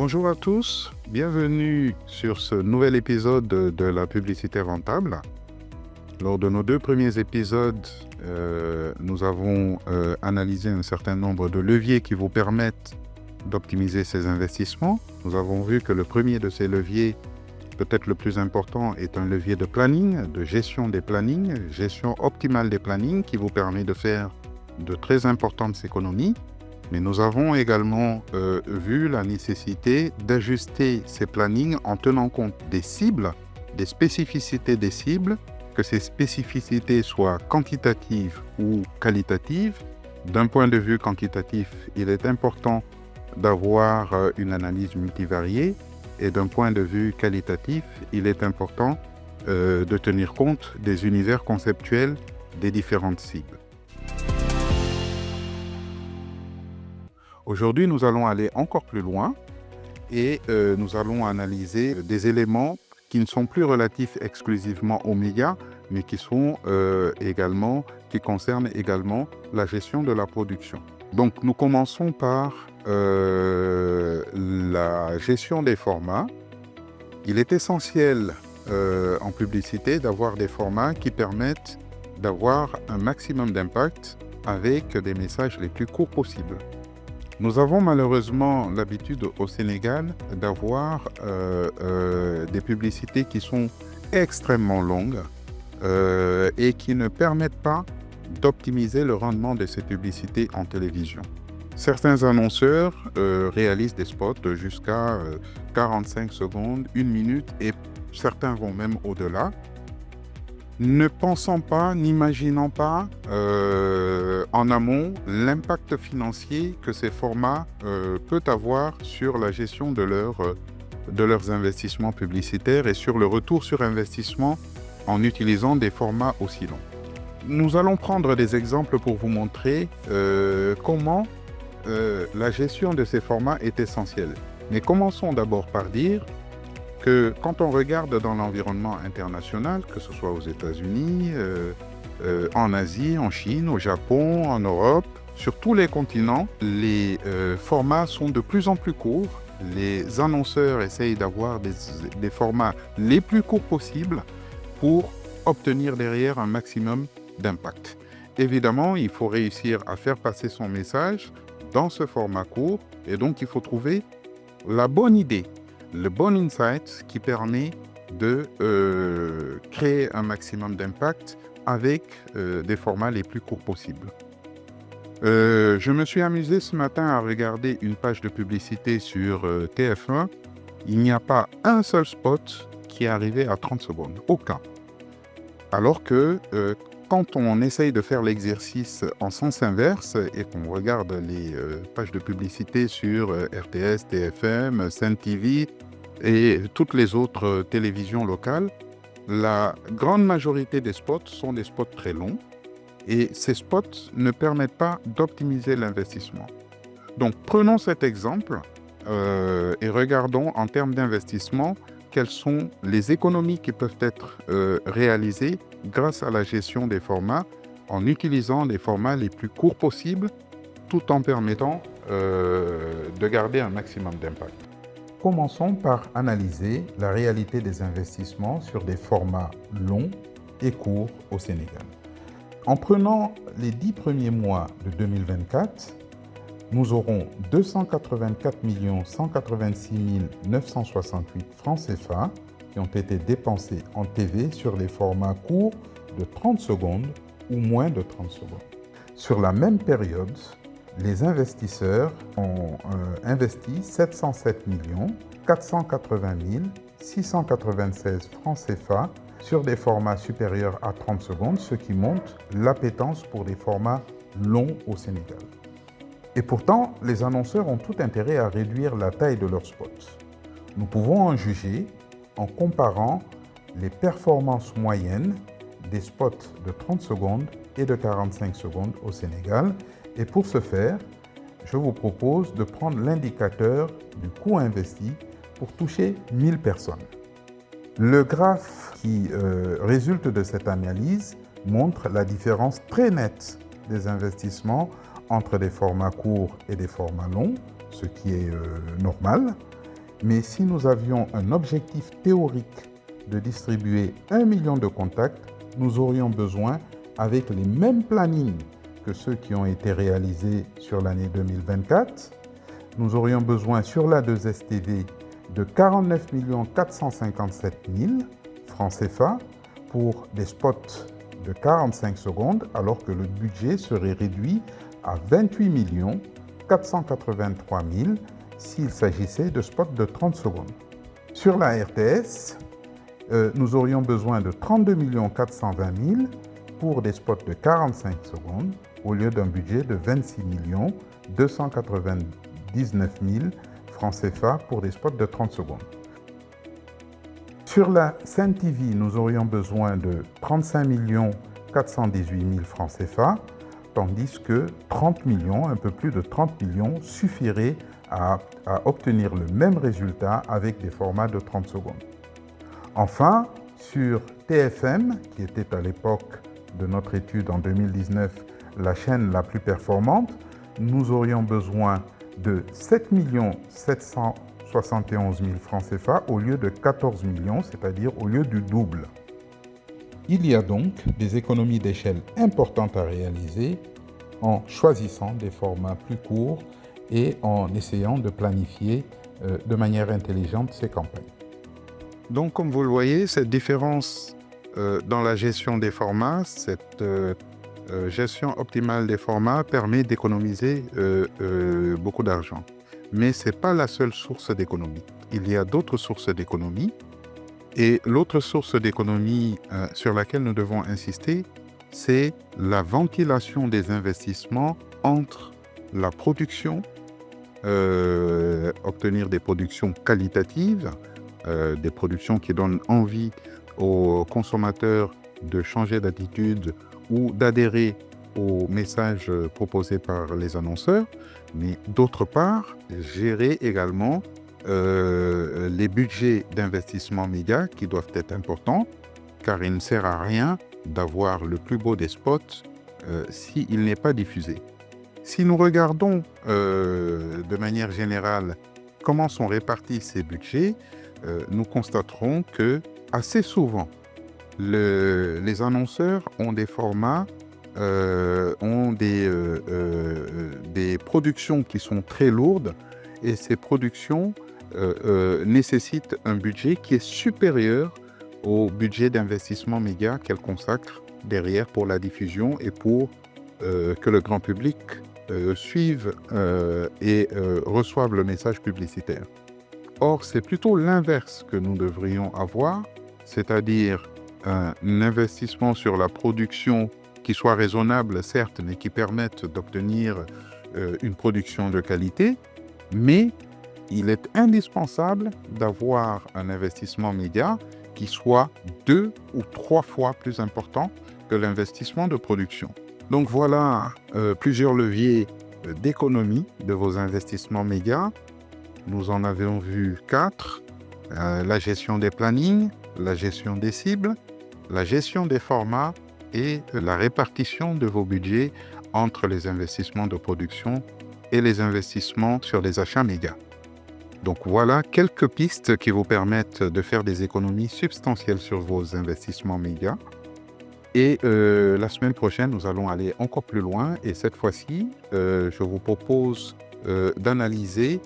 Bonjour à tous, bienvenue sur ce nouvel épisode de la publicité rentable. Lors de nos 2 premiers épisodes, nous avons analysé un certain nombre de leviers qui vous permettent d'optimiser ces investissements. Nous avons vu que le premier de ces leviers, peut-être le plus important, est un levier de planning, de gestion des plannings, gestion optimale des plannings qui vous permet de faire de très importantes économies. Mais nous avons également vu la nécessité d'ajuster ces plannings en tenant compte des cibles, des spécificités des cibles, que ces spécificités soient quantitatives ou qualitatives. D'un point de vue quantitatif, il est important d'avoir une analyse multivariée et d'un point de vue qualitatif, il est important de tenir compte des univers conceptuels des différentes cibles. Aujourd'hui, nous allons aller encore plus loin et nous allons analyser des éléments qui ne sont plus relatifs exclusivement aux médias, mais qui concernent également la gestion de la production. Donc, nous commençons par la gestion des formats. Il est essentiel en publicité d'avoir des formats qui permettent d'avoir un maximum d'impact avec des messages les plus courts possibles. Nous avons malheureusement l'habitude au Sénégal d'avoir des publicités qui sont extrêmement longues et qui ne permettent pas d'optimiser le rendement de ces publicités en télévision. Certains annonceurs réalisent des spots jusqu'à 45 secondes, 1 minute et certains vont même au-delà. Ne pensant pas, n'imaginant pas en amont l'impact financier que ces formats peuvent avoir sur la gestion de leurs investissements publicitaires et sur le retour sur investissement en utilisant des formats aussi longs. Nous allons prendre des exemples pour vous montrer comment la gestion de ces formats est essentielle. Mais commençons d'abord par dire que quand on regarde dans l'environnement international, que ce soit aux États-Unis, en Asie, en Chine, au Japon, en Europe, sur tous les continents, les formats sont de plus en plus courts. Les annonceurs essayent d'avoir des formats les plus courts possibles pour obtenir derrière un maximum d'impact. Évidemment, il faut réussir à faire passer son message dans ce format court et donc il faut trouver la bonne idée, le bon insight qui permet de créer un maximum d'impact avec des formats les plus courts possibles. Je me suis amusé ce matin à regarder une page de publicité sur TF1. Il n'y a pas un seul spot qui est arrivé à 30 secondes, aucun. Alors que quand on essaye de faire l'exercice en sens inverse et qu'on regarde les pages de publicité sur RTS, TFM, Sen TV et toutes les autres télévisions locales, la grande majorité des spots sont des spots très longs et ces spots ne permettent pas d'optimiser l'investissement. Donc prenons cet exemple et regardons en termes d'investissement quelles sont les économies qui peuvent être réalisées grâce à la gestion des formats en utilisant les formats les plus courts possibles tout en permettant de garder un maximum d'impact. Commençons par analyser la réalité des investissements sur des formats longs et courts au Sénégal. En prenant les 10 premiers mois de 2024, nous aurons 284 186 968 francs CFA qui ont été dépensés en TV sur les formats courts de 30 secondes ou moins de 30 secondes. Sur la même période, les investisseurs ont investi 707 480 696 francs CFA sur des formats supérieurs à 30 secondes, ce qui montre l'appétence pour des formats longs au Sénégal. Et pourtant, les annonceurs ont tout intérêt à réduire la taille de leurs spots. Nous pouvons en juger en comparant les performances moyennes des spots de 30 secondes et de 45 secondes au Sénégal. Et pour ce faire, je vous propose de prendre l'indicateur du coût investi pour toucher 1000 personnes. Le graphe qui résulte de cette analyse montre la différence très nette des investissements entre des formats courts et des formats longs, ce qui est normal. Mais si nous avions un objectif théorique de distribuer 1 million de contacts, nous aurions besoin, avec les mêmes plannings que ceux qui ont été réalisés sur l'année 2024, nous aurions besoin sur la 2STV de 49 457 000 francs CFA pour des spots de 45 secondes, alors que le budget serait réduit à 28 483 000 s'il s'agissait de spots de 30 secondes. Sur la RTS, nous aurions besoin de 32 420 000 pour des spots de 45 secondes au lieu d'un budget de 26 299 000 francs CFA pour des spots de 30 secondes. Sur la Sen TV, nous aurions besoin de 35 418 000 francs CFA, tandis que 30 millions, un peu plus de 30 millions, suffirait à obtenir le même résultat avec des formats de 30 secondes. Enfin, sur TFM, qui était à l'époque de notre étude en 2019 la chaîne la plus performante, nous aurions besoin de 7 771 000 francs CFA au lieu de 14 millions, c'est-à-dire au lieu du double. Il y a donc des économies d'échelle importantes à réaliser en choisissant des formats plus courts et en essayant de planifier de manière intelligente ces campagnes. Donc, comme vous le voyez, cette différence dans la gestion des formats, cette gestion optimale des formats permet d'économiser beaucoup d'argent. Mais ce n'est pas la seule source d'économie. Il y a d'autres sources d'économie. Et l'autre source d'économie sur laquelle nous devons insister, c'est la ventilation des investissements entre la production, obtenir des productions qualitatives, des productions qui donnent envie aux consommateurs de changer d'attitude ou d'adhérer aux messages proposés par les annonceurs, mais d'autre part, gérer également les budgets d'investissement média qui doivent être importants, car il ne sert à rien d'avoir le plus beau des spots s'il n'est pas diffusé. Si nous regardons de manière générale comment sont répartis ces budgets, nous constaterons que assez souvent, les annonceurs ont des formats, ont des productions qui sont très lourdes, et ces productions nécessitent un budget qui est supérieur au budget d'investissement média qu'elles consacrent derrière pour la diffusion et pour que le grand public suive et reçoive le message publicitaire. Or, c'est plutôt l'inverse que nous devrions avoir, c'est-à-dire un investissement sur la production qui soit raisonnable, certes, mais qui permette d'obtenir une production de qualité, mais il est indispensable d'avoir un investissement média qui soit 2 ou 3 fois plus important que l'investissement de production. Donc voilà plusieurs leviers d'économie de vos investissements médias. Nous en avons vu 4. La gestion des plannings, la gestion des cibles, la gestion des formats et la répartition de vos budgets entre les investissements de production et les investissements sur les achats médias. Donc voilà quelques pistes qui vous permettent de faire des économies substantielles sur vos investissements médias. Et la semaine prochaine, nous allons aller encore plus loin. Et cette fois-ci, je vous propose d'analyser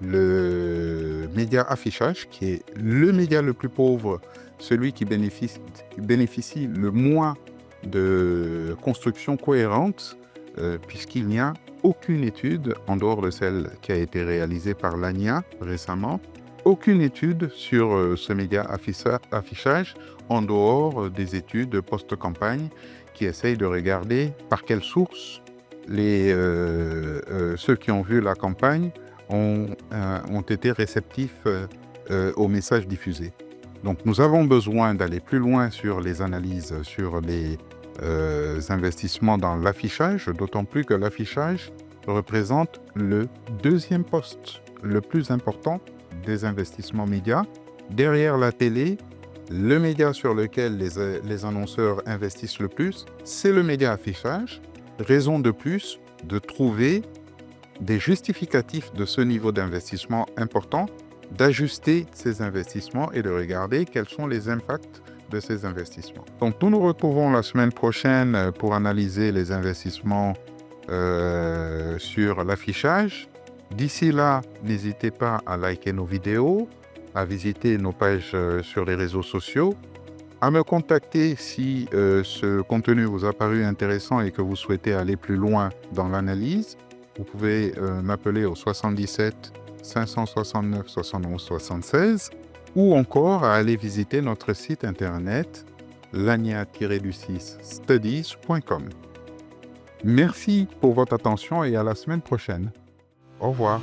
le média affichage, qui est le média le plus pauvre, celui qui bénéficie le moins de construction cohérente, puisqu'il n'y a aucune étude, en dehors de celle qui a été réalisée par l'ANIA récemment, aucune étude sur ce média affichage, en dehors des études post-campagne qui essayent de regarder par quelle source ceux qui ont vu la campagne ont été réceptifs aux messages diffusés. Donc nous avons besoin d'aller plus loin sur les analyses, sur les investissements dans l'affichage, d'autant plus que l'affichage représente le deuxième poste le plus important des investissements médias. Derrière la télé, le média sur lequel les annonceurs investissent le plus, c'est le média affichage. Raison de plus de trouver des justificatifs de ce niveau d'investissement important d'ajuster ses investissements et de regarder quels sont les impacts de ces investissements. Donc, nous nous retrouvons la semaine prochaine pour analyser les investissements sur l'affichage. D'ici là, n'hésitez pas à liker nos vidéos, à visiter nos pages sur les réseaux sociaux, à me contacter si ce contenu vous a paru intéressant et que vous souhaitez aller plus loin dans l'analyse. Vous pouvez m'appeler au 77 569 71 76 ou encore à aller visiter notre site internet lania-studies.com. Merci pour votre attention et à la semaine prochaine. Au revoir.